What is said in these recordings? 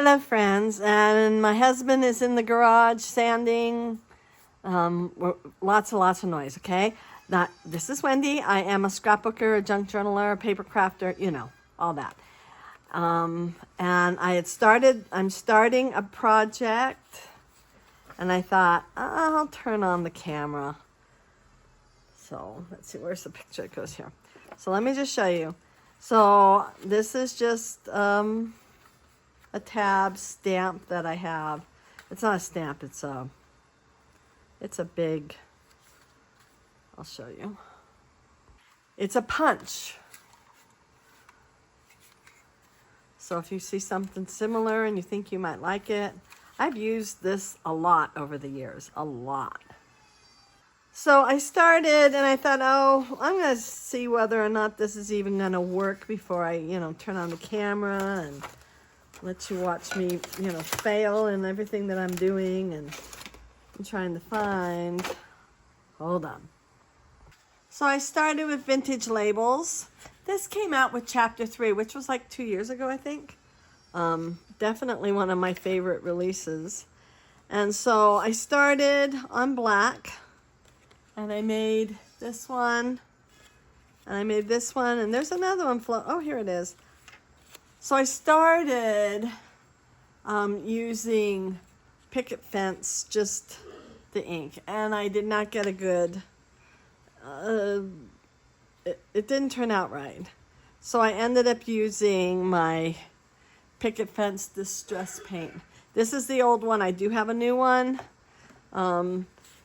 Hello, friends. And my husband is in the garage sanding. Lots and lots of noise, okay? This is Wendy. I am a scrapbooker, a junk journaler, a paper crafter, you know, all that. And I'm starting a project, and I thought, I'll turn on the camera. So let's see, where's the picture? It goes here. So let me just show you. So this is just a tab stamp that I have. It's not a stamp, it's a big, I'll show you. It's a punch. So if you see something similar and you think you might like it, I've used this a lot over the years, a lot. So I started and I thought, oh, I'm going to see whether or not this is even going to work before I, turn on the camera and let you watch me, fail in everything that I'm doing. And I'm trying to find, hold on. So I started with vintage labels. This came out with chapter 3, which was like 2 years ago, I think. Definitely one of my favorite releases. And so I started on black, and I made this one, and I made this one, and there's another one. Oh, here it is. So I started using picket fence, just the ink, and I did not get a good, it didn't turn out right. So I ended up using my picket fence distress paint. This is the old one. I do have a new one.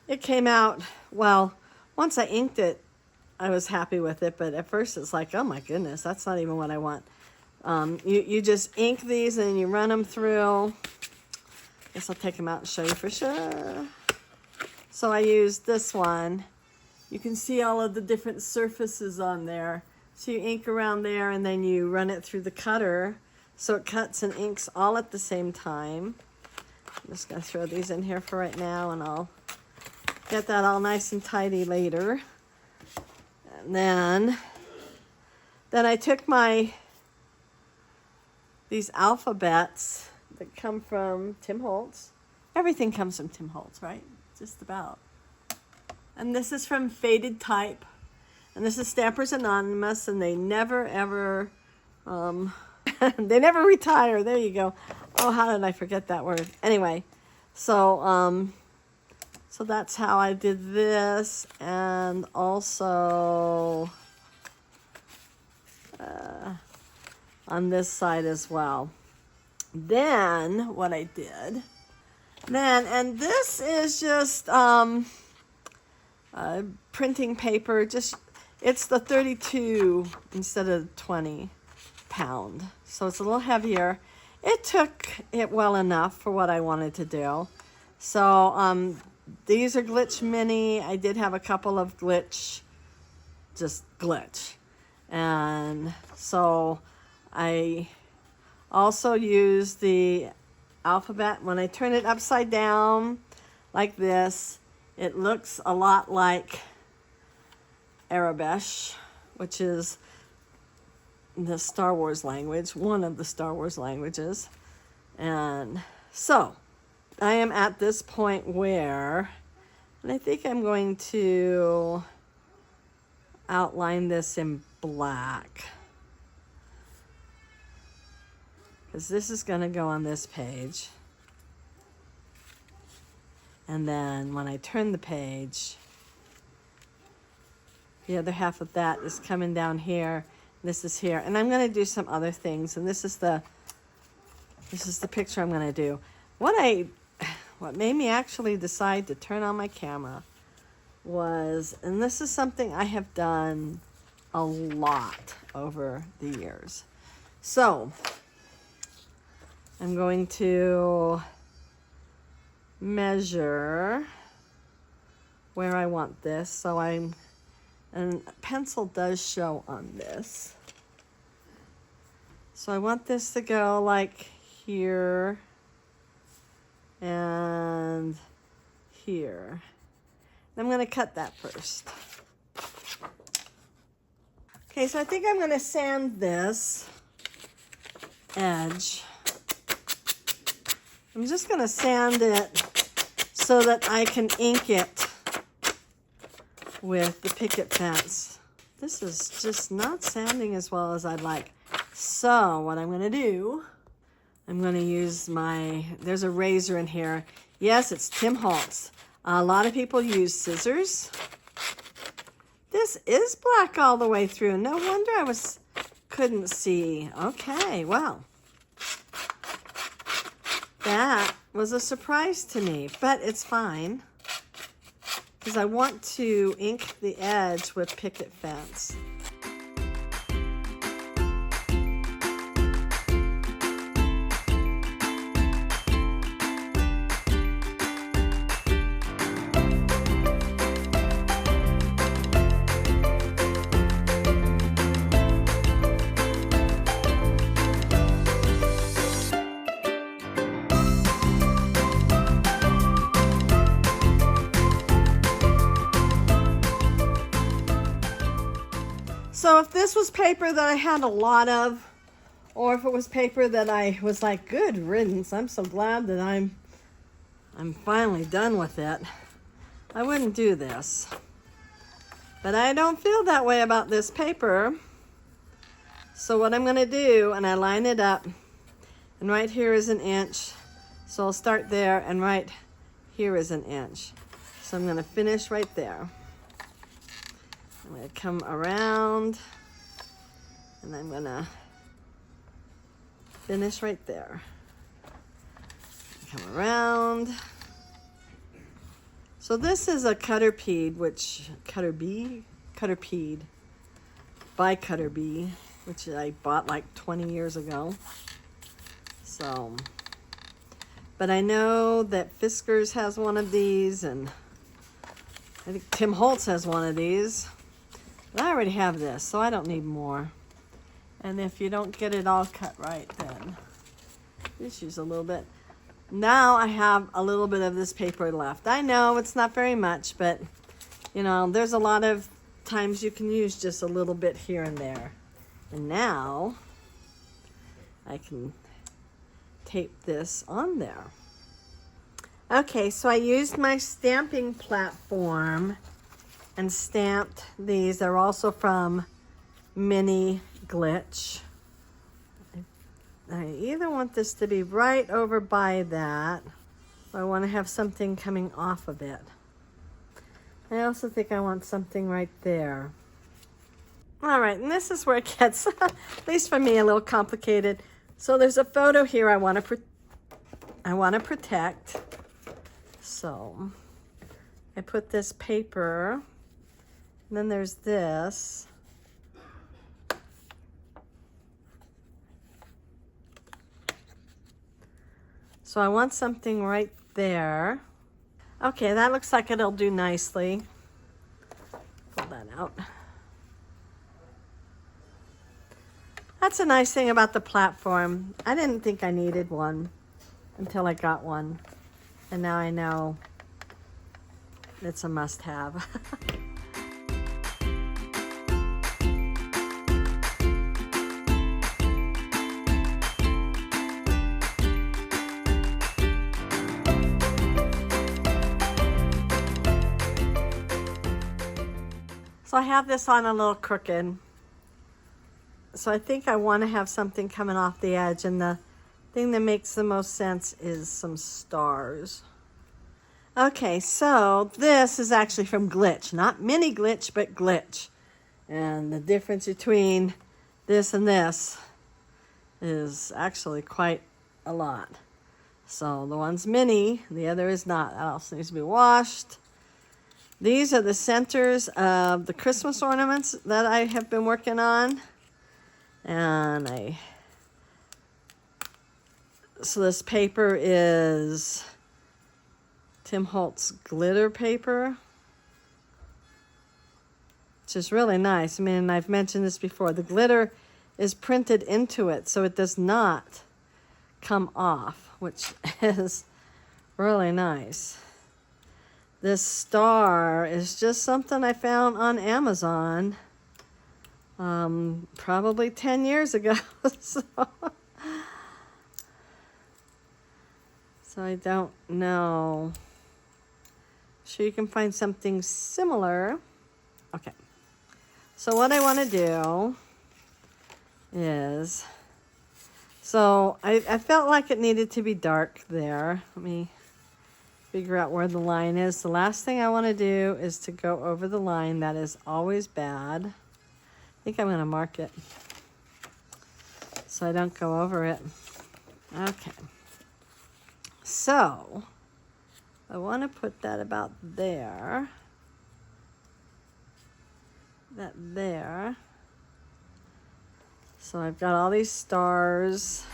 It came out, well, once I inked it, I was happy with it, but at first it's like, oh my goodness, that's not even what I want. You just ink these and you run them through. Guess I'll take them out and show you for sure. So I used this one. You can see all of the different surfaces on there. So you ink around there and then you run it through the cutter so it cuts and inks all at the same time. I'm just going to throw these in here for right now, and I'll get that all nice and tidy later. And then I took these alphabets that come from Tim Holtz. Everything comes from Tim Holtz, right? Just about. And this is from Faded Type. And this is Stampers Anonymous, and they never ever, they never retire. There you go. Oh, how did I forget that word? Anyway, so that's how I did this, and also on this side as well. Then what I did, and this is just printing paper. It's the 32 instead of 20 pound, so it's a little heavier. It took it well enough for what I wanted to do. So these are Glitch Mini. I did have a couple of Glitch, and so I also use the alphabet. When I turn it upside down like this, it looks a lot like Arabic, which is the Star Wars language, one of the Star Wars languages. And so I am at this point where, and I think I'm going to outline this in black, because this is going to go on this page. And then when I turn the page, the other half of that is coming down here. This is here. And I'm going to do some other things. And this is the picture I'm going to do. What made me actually decide to turn on my camera was, and this is something I have done a lot over the years. So I'm going to measure where I want this. And pencil does show on this. So I want this to go like here and here. I'm going to cut that first. Okay, so I think I'm going to sand this edge I'm just going to sand it so that I can ink it with the picket fence. This is just not sanding as well as I'd like. So what I'm going to do, I'm going to use there's a razor in here. Yes, it's Tim Holtz. A lot of people use scissors. This is black all the way through. No wonder I couldn't see. Okay, well, that was a surprise to me, but it's fine because I want to ink the edge with picket fence. So if this was paper that I had a lot of, or if it was paper that I was like, good riddance, I'm so glad that I'm finally done with it, I wouldn't do this. But I don't feel that way about this paper. So what I'm going to do, and I line it up, and right here is an inch. So I'll start there, and right here is an inch. So I'm going to finish right there. I'm going to come around, and I'm going to finish right there. Come around. So this is a cutter peed, by Cutter Bee, which I bought like 20 years ago. So, but I know that Fiskars has one of these, and I think Tim Holtz has one of these. But I already have this, so I don't need more. And if you don't get it all cut right, then just use a little bit. Now I have a little bit of this paper left. I know it's not very much, but you know, there's a lot of times you can use just a little bit here and there. And now I can tape this on there. Okay, so I used my stamping platform and stamped these. They're also from Mini Glitch. I either want this to be right over by that, or I want to have something coming off of it. I also think I want something right there. All right, and this is where it gets, at least for me, a little complicated. So there's a photo here I want to protect. So I put this paper, and then there's this. So I want something right there. Okay, that looks like it'll do nicely. Pull that out. That's a nice thing about the platform. I didn't think I needed one until I got one. And now I know it's a must-have. So I have this on a little crooked. So I think I want to have something coming off the edge, and the thing that makes the most sense is some stars. Okay, so this is actually from Glitch, not Mini Glitch, but Glitch. And the difference between this and this is actually quite a lot. So the one's mini, the other is not. That also needs to be washed. These are the centers of the Christmas ornaments that I have been working on. And so this paper is Tim Holtz glitter paper, which is really nice. I mean, I've mentioned this before. The glitter is printed into it, so it does not come off, which is really nice. This star is just something I found on Amazon probably 10 years ago. So So I don't know. Sure you can find something similar. Okay. So what I want to do is, so I felt like it needed to be dark there. Let me figure out where the line is. The last thing I want to do is to go over the line. That is always bad. I think I'm going to mark it so I don't go over it. Okay. So I want to put that about there. That there. So I've got all these stars.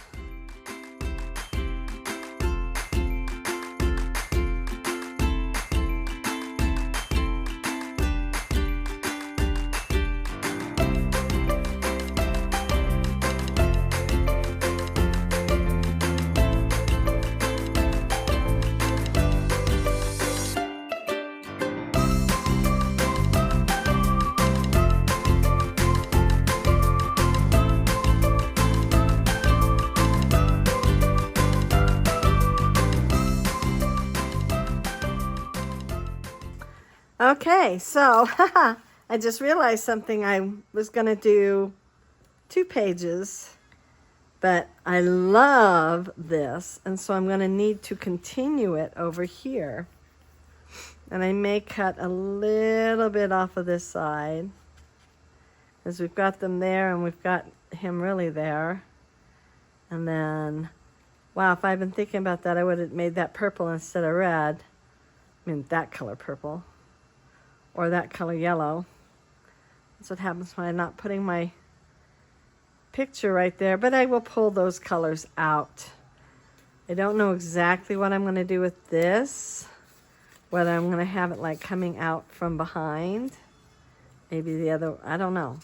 Okay, so I just realized something. I was going to do 2 pages, but I love this, and so I'm going to need to continue it over here. And I may cut a little bit off of this side, because we've got them there and we've got him really there. And then, wow, if I'd been thinking about that, I would have made that purple instead of red. I mean, that color purple. Or that color yellow. That's what happens when I'm not putting my picture right there, but I will pull those colors out. I don't know exactly what I'm going to do with this, whether I'm going to have it like coming out from behind. Maybe the other, I don't know.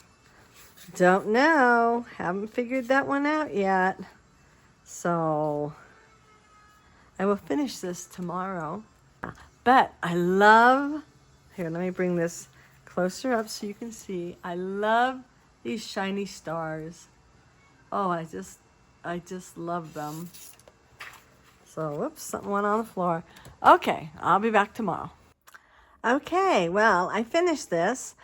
Don't know. Haven't figured that one out yet. So I will finish this tomorrow. But I love, here, let me bring this closer up so you can see. I love these shiny stars. Oh, I just love them. So, whoops, something went on the floor. Okay, I'll be back tomorrow. Okay, well, I finished this.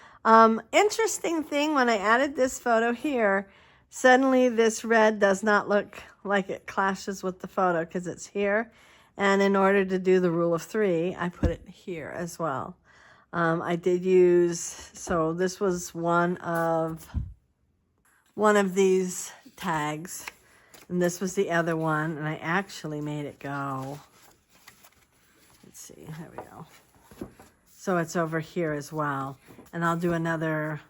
Interesting thing, when I added this photo here, suddenly this red does not look like it clashes with the photo because it's here. And in order to do the rule of 3, I put it here as well. I did use, so this was one of these tags, and this was the other one, and I actually made it go. Let's see, there we go. So it's over here as well, and I'll do another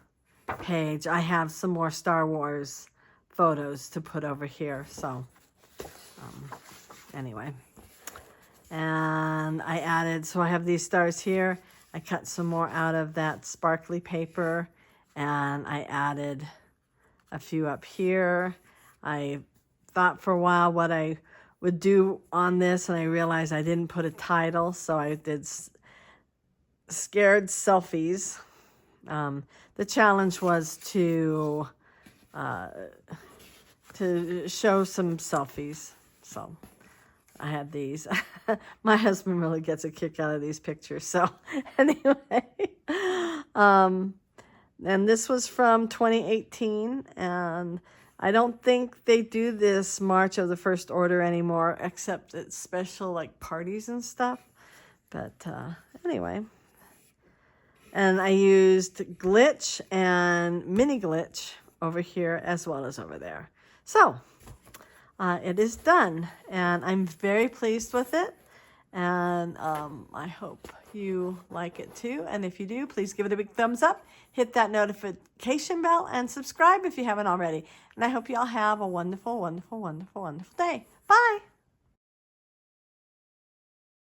page. I have some more Star Wars photos to put over here, so anyway. And I added, so I have these stars here. I cut some more out of that sparkly paper, and I added a few up here. I thought for a while what I would do on this, and I realized I didn't put a title, so I did scared selfies. The challenge was to show some selfies, so I had these. My husband really gets a kick out of these pictures. So anyway, and this was from 2018, and I don't think they do this March of the First Order anymore, except at special like parties and stuff. But anyway, and I used glitch and mini glitch over here as well as over there. So it is done, and I'm very pleased with it, and I hope you like it too. And if you do, please give it a big thumbs up, hit that notification bell, and subscribe if you haven't already. And I hope you all have a wonderful, wonderful, wonderful, wonderful day.